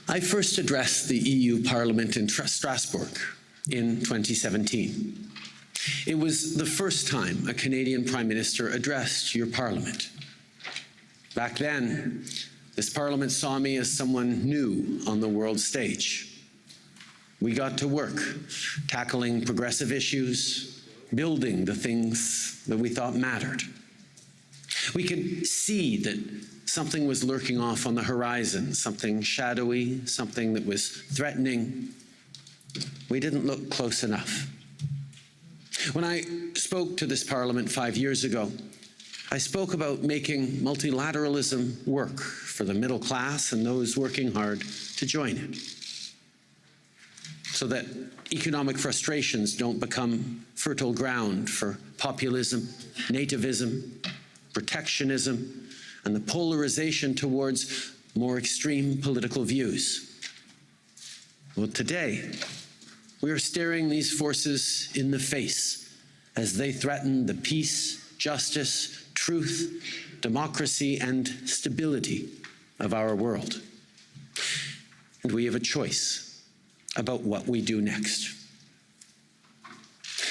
I first addressed the EU Parliament in Strasbourg in 2017. It was the first time a Canadian Prime Minister addressed your Parliament. Back then, this Parliament saw me as someone new on the world stage. We got to work, tackling progressive issues, building the things that we thought mattered. We could see that something was lurking off on the horizon, something shadowy, something that was threatening. We didn't look close enough. When I spoke to this Parliament 5 years ago, I spoke about making multilateralism work for the middle class and those working hard to join it, so that economic frustrations don't become fertile ground for populism, nativism, protectionism, and the polarization towards more extreme political views. Well, today, we are staring these forces in the face as they threaten the peace, justice, truth, democracy, and stability of our world. And we have a choice about what we do next.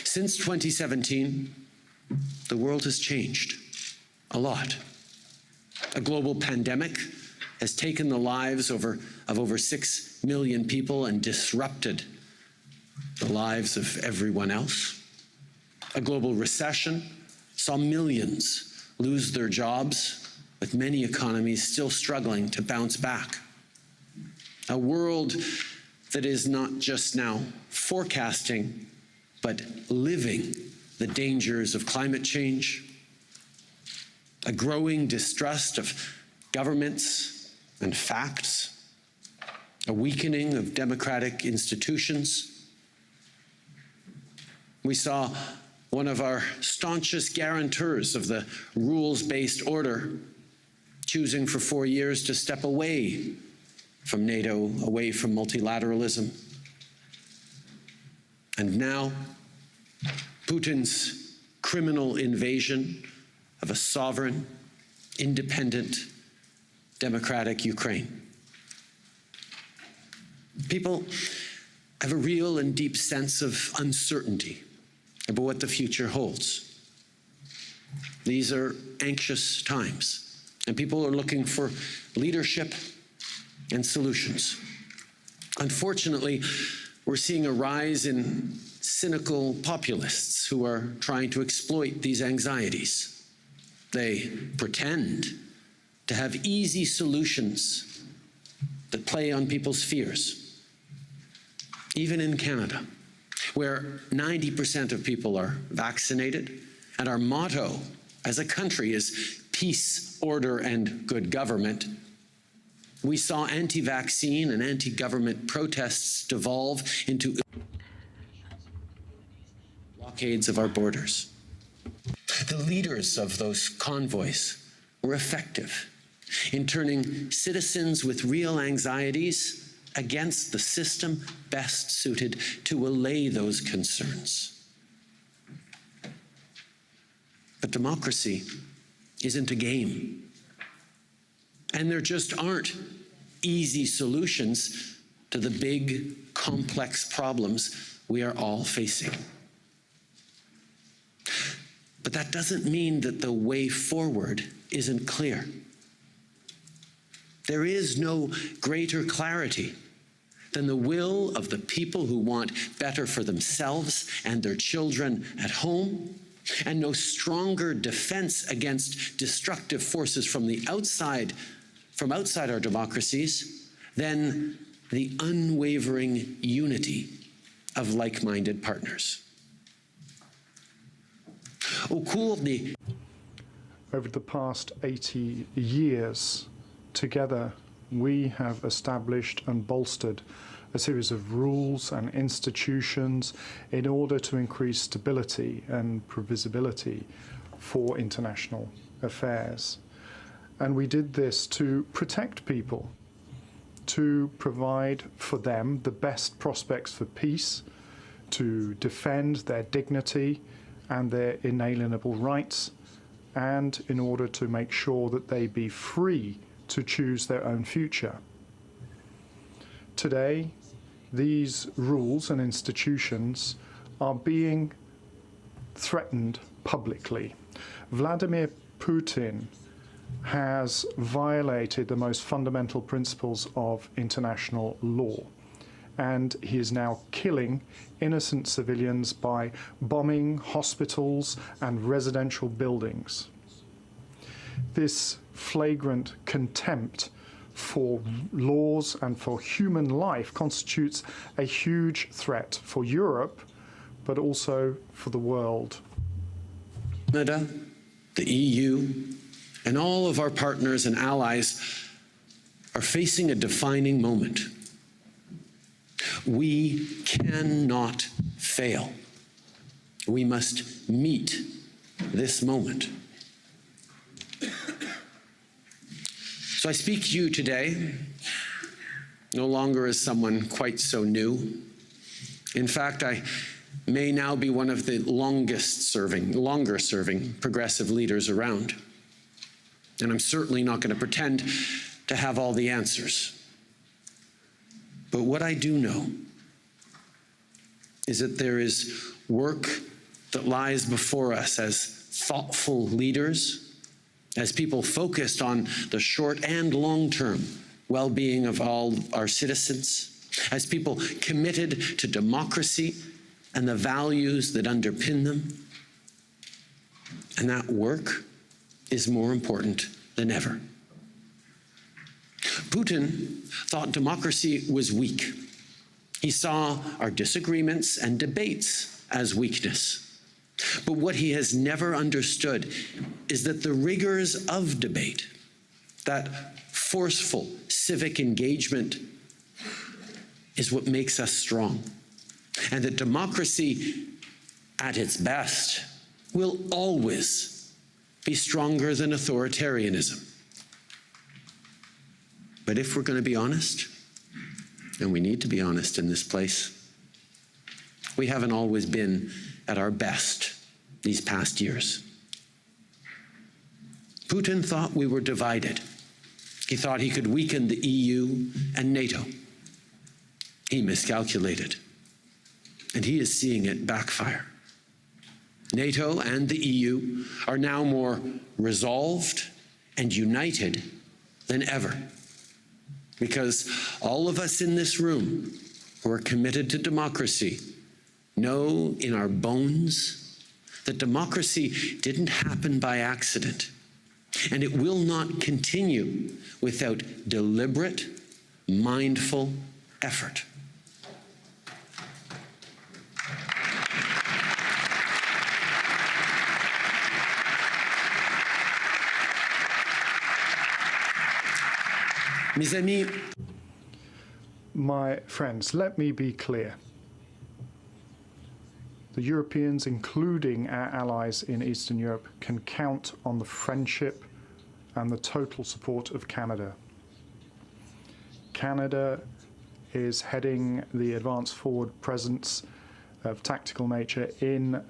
Since 2017, the world has changed a lot. A global pandemic has taken the lives of over 6 million people and disrupted the lives of everyone else. A global recession saw millions lose their jobs, with many economies still struggling to bounce back. A world that is not just now forecasting, but living the dangers of climate change. A growing distrust of governments and facts. A weakening of democratic institutions. We saw one of our staunchest guarantors of the rules-based order choosing for 4 years to step away from NATO, away from multilateralism. And now, Putin's criminal invasion of a sovereign, independent, democratic Ukraine. People have a real and deep sense of uncertainty about what the future holds. These are anxious times, and people are looking for leadership and solutions. Unfortunately, we're seeing a rise in cynical populists who are trying to exploit these anxieties. They pretend to have easy solutions that play on people's fears. Even in Canada, where 90% of people are vaccinated, and our motto as a country is peace, order, and good government, we saw anti-vaccine and anti-government protests devolve into blockades of our borders. The leaders of those convoys were effective in turning citizens with real anxieties against the system best suited to allay those concerns. But democracy isn't a game. And there just aren't easy solutions to the big, complex problems we are all facing. But that doesn't mean that the way forward isn't clear. There is no greater clarity than the will of the people who want better for themselves and their children at home, and no stronger defense against destructive forces from outside our democracies than the unwavering unity of like-minded partners. Over the past 80 years, together, we have established and bolstered a series of rules and institutions in order to increase stability and previsibility for international affairs. And we did this to protect people, to provide for them the best prospects for peace, to defend their dignity and their inalienable rights, and in order to make sure that they be free to choose their own future. Today, these rules and institutions are being threatened publicly. Vladimir Putin has violated the most fundamental principles of international law, and he is now killing innocent civilians by bombing hospitals and residential buildings. This flagrant contempt for laws and for human life constitutes a huge threat for Europe, but also for the world. Canada, the EU, and all of our partners and allies are facing a defining moment. We cannot fail. We must meet this moment. So I speak to you today, no longer as someone quite so new. In fact, I may now be one of the longer serving progressive leaders around. And I'm certainly not going to pretend to have all the answers. But what I do know is that there is work that lies before us as thoughtful leaders, as people focused on the short and long-term well-being of all our citizens, as people committed to democracy and the values that underpin them. And that work is more important than ever. Putin thought democracy was weak. He saw our disagreements and debates as weakness. But what he has never understood is that the rigors of debate, that forceful civic engagement, is what makes us strong. And that democracy, at its best, will always be stronger than authoritarianism. But if we're going to be honest, and we need to be honest in this place, we haven't always been at our best these past years. Putin thought we were divided. He thought he could weaken the EU and NATO. He miscalculated, and he is seeing it backfire. NATO and the EU are now more resolved and united than ever, because all of us in this room who are committed to democracy know in our bones that democracy didn't happen by accident, and it will not continue without deliberate, mindful effort. Mes amis, my friends, let me be clear. The Europeans, including our allies in Eastern Europe, can count on the friendship and the total support of Canada. Canada is heading the advanced forward presence of tactical nature in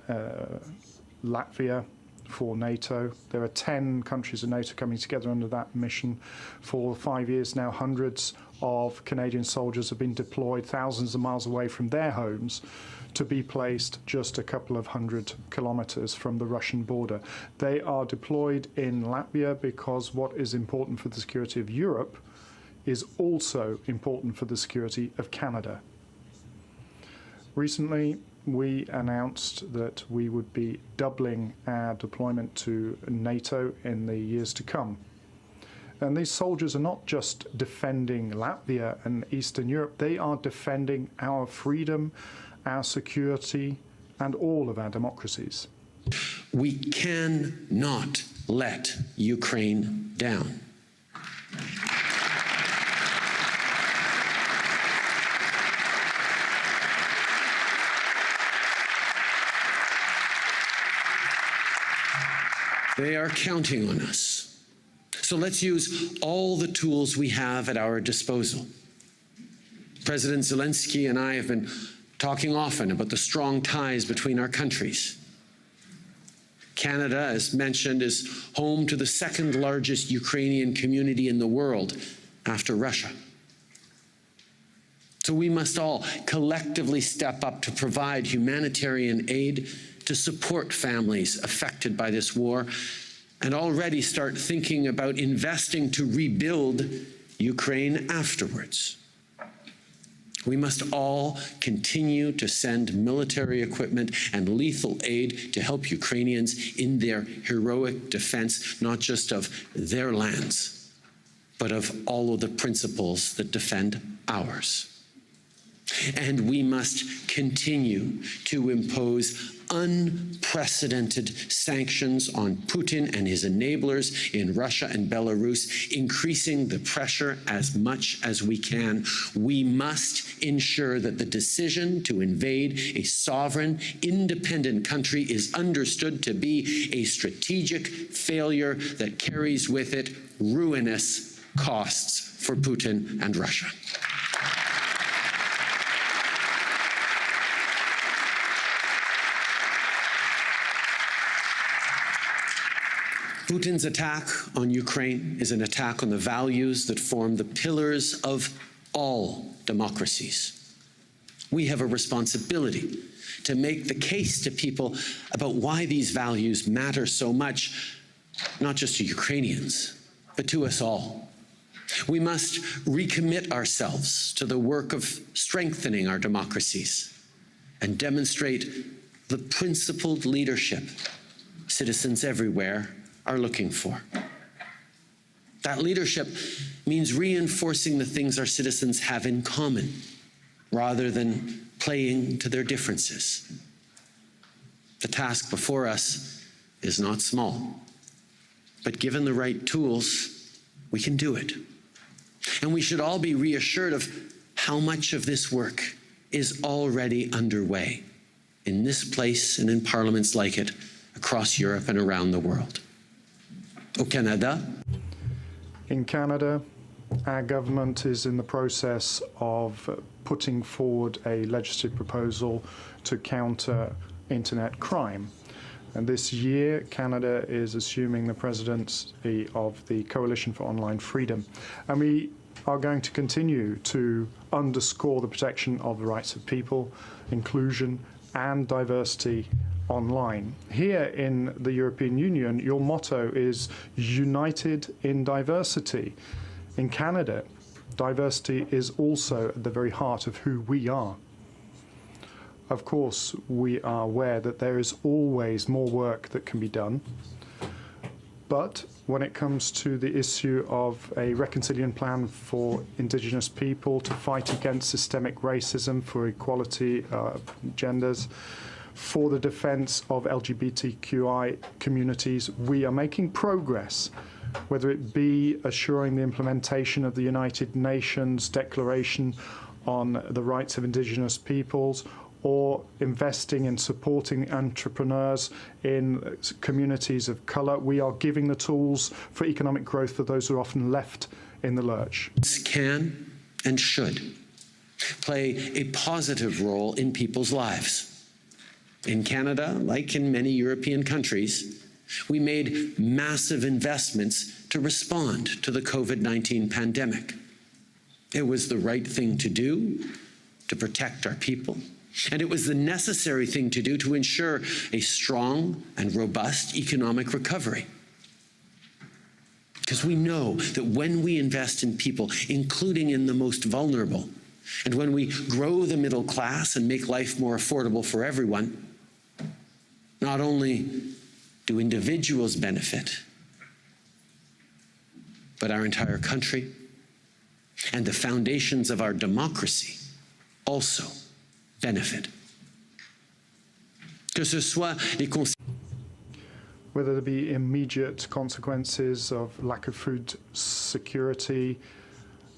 Latvia for NATO. There are 10 countries of NATO coming together under that mission. For 5 years now, hundreds of Canadian soldiers have been deployed thousands of miles away from their homes to be placed just a couple of 100 kilometers from the Russian border. They are deployed in Latvia because what is important for the security of Europe is also important for the security of Canada. Recently, we announced that we would be doubling our deployment to NATO in the years to come. And these soldiers are not just defending Latvia and Eastern Europe, they are defending our freedom, our security, and all of our democracies. We cannot let Ukraine down. They are counting on us. So let's use all the tools we have at our disposal. President Zelensky and I have been talking often about the strong ties between our countries. Canada, as mentioned, is home to the second largest Ukrainian community in the world after Russia. So we must all collectively step up to provide humanitarian aid to support families affected by this war, and already start thinking about investing to rebuild Ukraine afterwards. We must all continue to send military equipment and lethal aid to help Ukrainians in their heroic defense, not just of their lands, but of all of the principles that defend ours. And we must continue to impose unprecedented sanctions on Putin and his enablers in Russia and Belarus, increasing the pressure as much as we can. We must ensure that the decision to invade a sovereign, independent country is understood to be a strategic failure that carries with it ruinous costs for Putin and Russia. Putin's attack on Ukraine is an attack on the values that form the pillars of all democracies. We have a responsibility to make the case to people about why these values matter so much, not just to Ukrainians, but to us all. We must recommit ourselves to the work of strengthening our democracies and demonstrate the principled leadership citizens everywhere are looking for. That leadership means reinforcing the things our citizens have in common, rather than playing to their differences. The task before us is not small, but given the right tools, we can do it. And we should all be reassured of how much of this work is already underway in this place and in parliaments like it across Europe and around the world. Au Canada. In Canada, our government is in the process of putting forward a legislative proposal to counter internet crime. And this year, Canada is assuming the presidency of the Coalition for Online Freedom. And we are going to continue to underscore the protection of the rights of people, inclusion, and diversity online. Here in the European Union, your motto is united in diversity. In Canada, diversity is also at the very heart of who we are. Of course, we are aware that there is always more work that can be done. But when it comes to the issue of a reconciliation plan for Indigenous people to fight against systemic racism, for equality of genders, for the defense of LGBTQI communities, we are making progress, whether it be assuring the implementation of the United Nations Declaration on the Rights of Indigenous Peoples, or investing in supporting entrepreneurs in communities of colour. We are giving the tools for economic growth for those who are often left in the lurch. Can and should play a positive role in people's lives. In Canada, like in many European countries, we made massive investments to respond to the COVID-19 pandemic. It was the right thing to do to protect our people, and it was the necessary thing to do to ensure a strong and robust economic recovery. Because we know that when we invest in people, including in the most vulnerable, and when we grow the middle class and make life more affordable for everyone, not only do individuals benefit, but our entire country and the foundations of our democracy also benefit. Que ce soit les whether there be immediate consequences of lack of food security,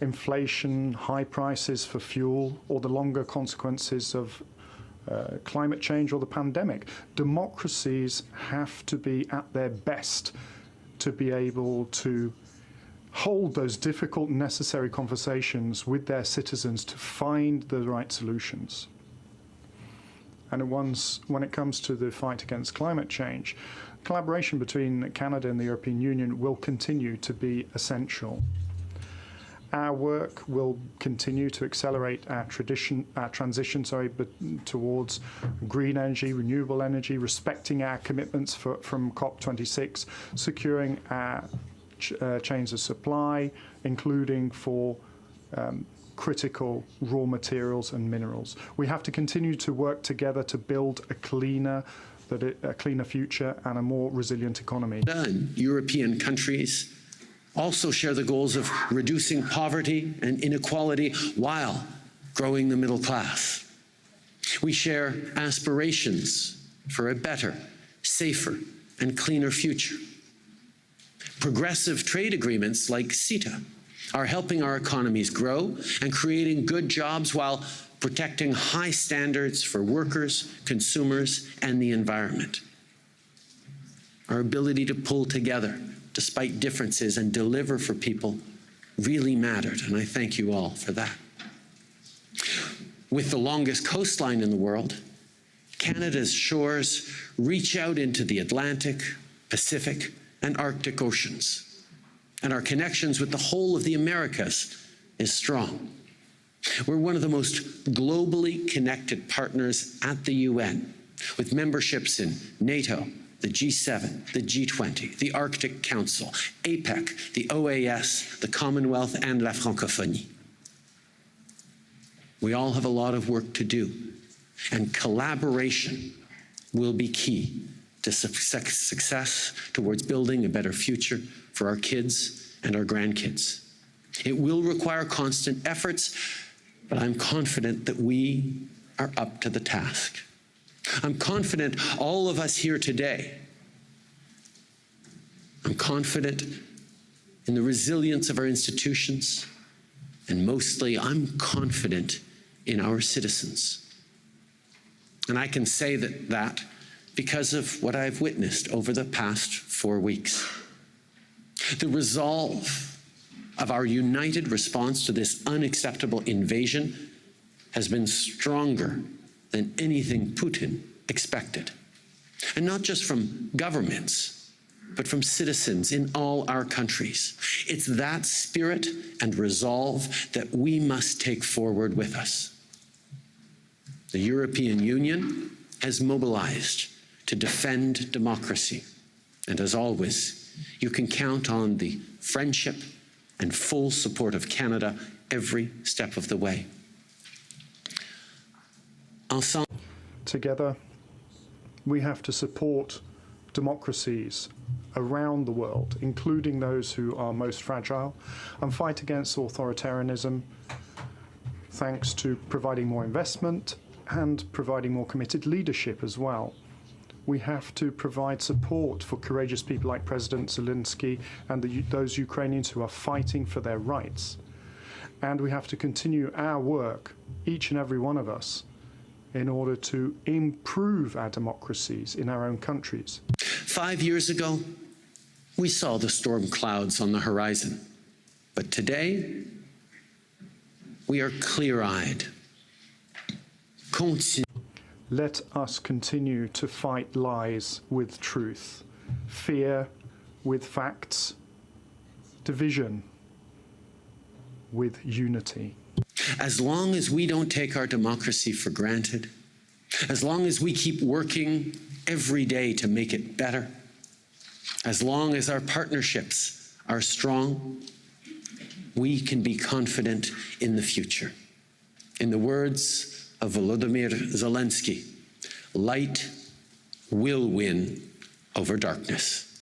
inflation, high prices for fuel, or the longer consequences of climate change or the pandemic. Democracies have to be at their best to be able to hold those difficult, necessary conversations with their citizens to find the right solutions. And when it comes to the fight against climate change, collaboration between Canada and the European Union will continue to be essential. Our work will continue to accelerate our transition towards green energy, renewable energy, respecting our commitments from COP26, securing our chains of supply, including for critical raw materials and minerals. We have to continue to work together to build a cleaner future and a more resilient economy. European countries also share the goals of reducing poverty and inequality while growing the middle class. We share aspirations for a better, safer, and cleaner future. Progressive trade agreements like CETA are helping our economies grow and creating good jobs while protecting high standards for workers, consumers, and the environment. Our ability to pull together despite differences and deliver for people really mattered, and I thank you all for that. With the longest coastline in the world, Canada's shores reach out into the Atlantic, Pacific, and Arctic oceans, and our connections with the whole of the Americas is strong. We're one of the most globally connected partners at the UN, with memberships in NATO, the G7, the G20, the Arctic Council, APEC, the OAS, the Commonwealth, and La Francophonie. We all have a lot of work to do, and collaboration will be key to success towards building a better future for our kids and our grandkids. It will require constant efforts, but I'm confident that we are up to the task. I'm confident all of us here today. I'm confident in the resilience of our institutions, and mostly I'm confident in our citizens. And I can say that because of what I've witnessed over the past 4 weeks. The resolve of our united response to this unacceptable invasion has been stronger than anything Putin expected. And not just from governments, but from citizens in all our countries. It's that spirit and resolve that we must take forward with us. The European Union has mobilized to defend democracy. And as always, you can count on the friendship and full support of Canada every step of the way. Together, we have to support democracies around the world, including those who are most fragile, and fight against authoritarianism, thanks to providing more investment and providing more committed leadership as well. We have to provide support for courageous people like President Zelensky and those Ukrainians who are fighting for their rights. And we have to continue our work, each and every one of us, in order to improve our democracies in our own countries. 5 years ago, we saw the storm clouds on the horizon. But today, we are clear-eyed. Let us continue to fight lies with truth, fear with facts, division with unity. As long as we don't take our democracy for granted, as long as we keep working every day to make it better, as long as our partnerships are strong, we can be confident in the future. In the words of Volodymyr Zelensky, light will win over darkness.